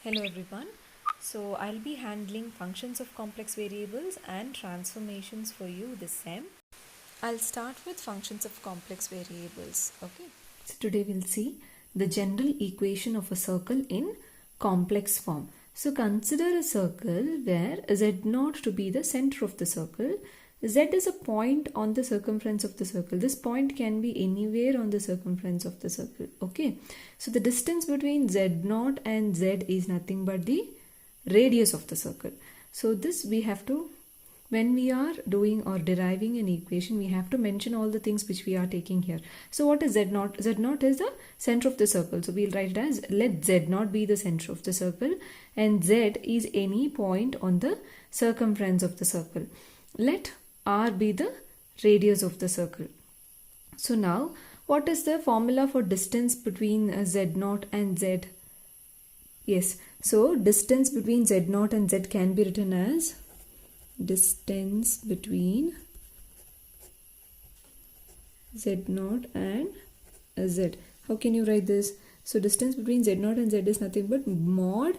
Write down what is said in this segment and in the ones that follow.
Hello everyone. So I'll be handling functions of complex variables and transformations for you this sem. I'll start with functions of complex variables. Okay. So today we'll see the general equation of a circle in complex form. So consider a circle where z0 to be the center of the circle. Z is a point on the circumference of the circle. This point can be anywhere on the circumference of the circle. Okay. So the distance between z0 and z is nothing but the radius of the circle. So this we have to, when we are doing or deriving an equation, we have to mention all the things which we are taking here. So what is z0? Z0 is the center of the circle. So we'll write it as, let z0 be the center of the circle and z is any point on the circumference of the circle. Let r be the radius of the circle. So now what is the formula for distance between z0 and z? Yes, so distance between z0 and z can be written as distance between z0 and z. How can you write this? So distance between z0 and z is nothing but mod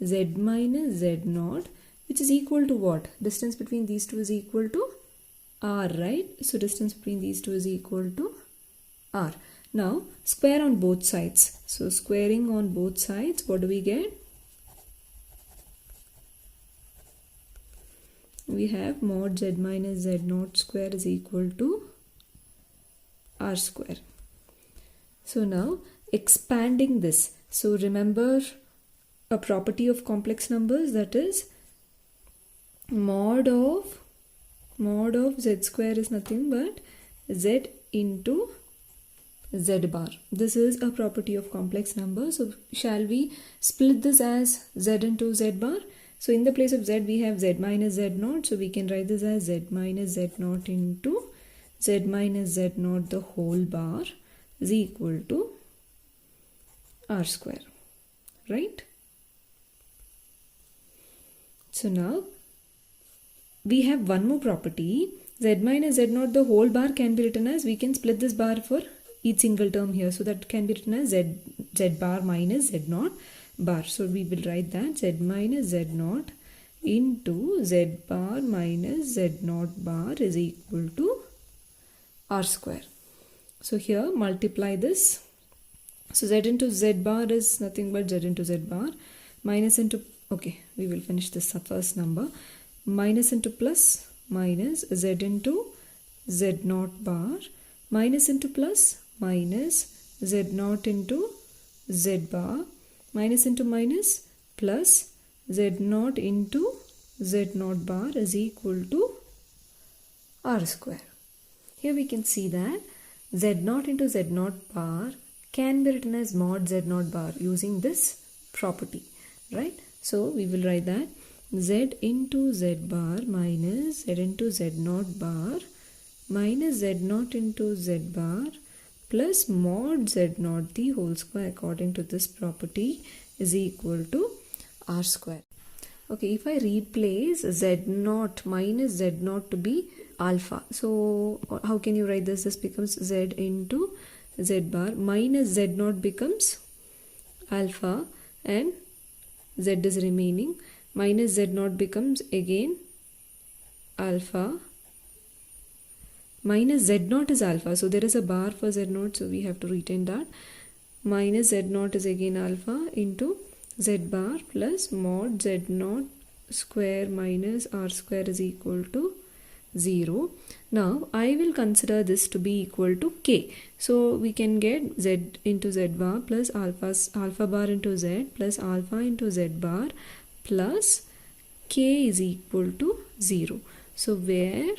z minus z0, which is equal to what? Distance between these two is equal to r, right? So distance between these two is equal to r. Now square on both sides. So squaring on both sides, what do we get? We have mod z minus z0 square is equal to r square. So now expanding this. So remember a property of complex numbers, that is mod of z square is nothing but z into z bar. This is a property of complex numbers. So shall we split this as z into z bar? So in the place of z we have z minus z0. So we can write this as z minus z0 into z minus z0 the whole bar is equal to r square, right? So now we have one more property. Z minus z0 the whole bar can be written as, we can split this bar for each single term here. So that can be written as z bar minus z0 bar. So we will write that z minus z0 into z bar minus z0 bar is equal to r square. So here multiply this. So z into z bar is nothing but z into z bar minus into, okay, we will finish this first number, minus into plus minus z into z0 bar minus into plus minus z0 into z bar minus into minus plus z0 into z0 bar is equal to r square. Here we can see that z0 into z0 bar can be written as mod z0 bar using this property, right? So we will write that z into z bar minus z into z0 bar minus z0 into z bar plus mod z0 the whole square according to this property is equal to r square. Okay, if I replace z0 minus z0 to be alpha, so how can you write this? This becomes z into z bar minus z0 becomes alpha and z is remaining, minus z0 becomes again alpha, minus z0 is alpha, so there is a bar for z0, so we have to retain that, minus z0 is again alpha into z bar plus mod z0 square minus r square is equal to 0. Now I will consider this to be equal to k. So we can get z into z bar plus alpha bar into z plus alpha into z bar plus k is equal to 0. So where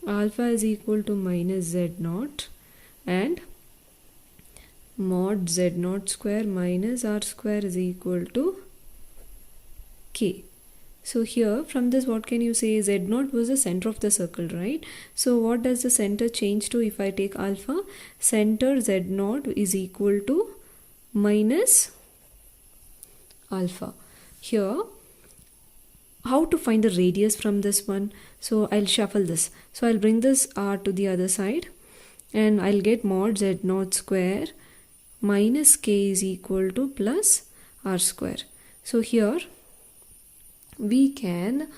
alpha is equal to minus z0 and mod z0 square minus r square is equal to k. So here from this what can you say? Z0 was the center of the circle, right? So what does the center change to if I take alpha? Center Z0 is equal to minus alpha. Here how to find the radius from this one? So I'll shuffle this. So I'll bring this r to the other side and I'll get mod Z0 square minus k is equal to plus r square. So here we can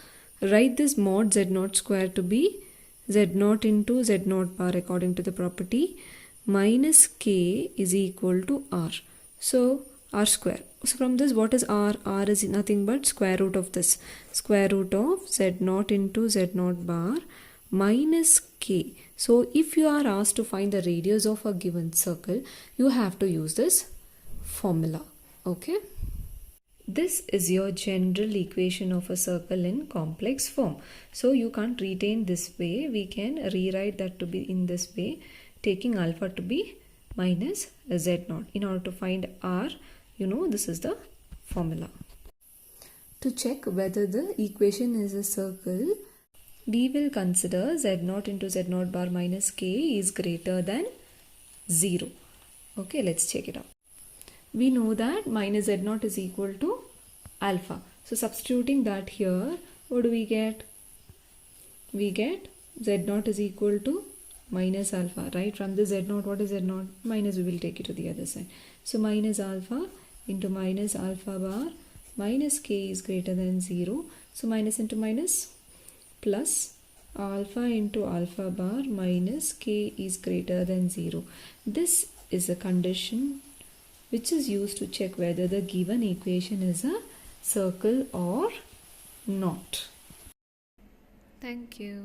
write this mod z0 square to be z0 into z0 bar according to the property minus k is equal to r. So r square. So from this, what is r? R is nothing but square root of this. Square root of z0 into z0 bar minus k. So if you are asked to find the radius of a given circle, you have to use this formula. Okay. This is your general equation of a circle in complex form. So you can't retain this way. We can rewrite that to be in this way, taking alpha to be minus z0. In order to find r, this is the formula. To check whether the equation is a circle, we will consider z0 into z0 bar minus k is greater than 0. Okay, let's check it out. We know that minus z0 is equal to alpha. So substituting that here, what do we get? We get z0 is equal to minus alpha, right? From the z0, what is z0? Minus, we will take it to the other side. So minus alpha into minus alpha bar minus k is greater than 0. So minus into minus plus alpha into alpha bar minus k is greater than 0. This is a condition which is used to check whether the given equation is a circle or not. Thank you.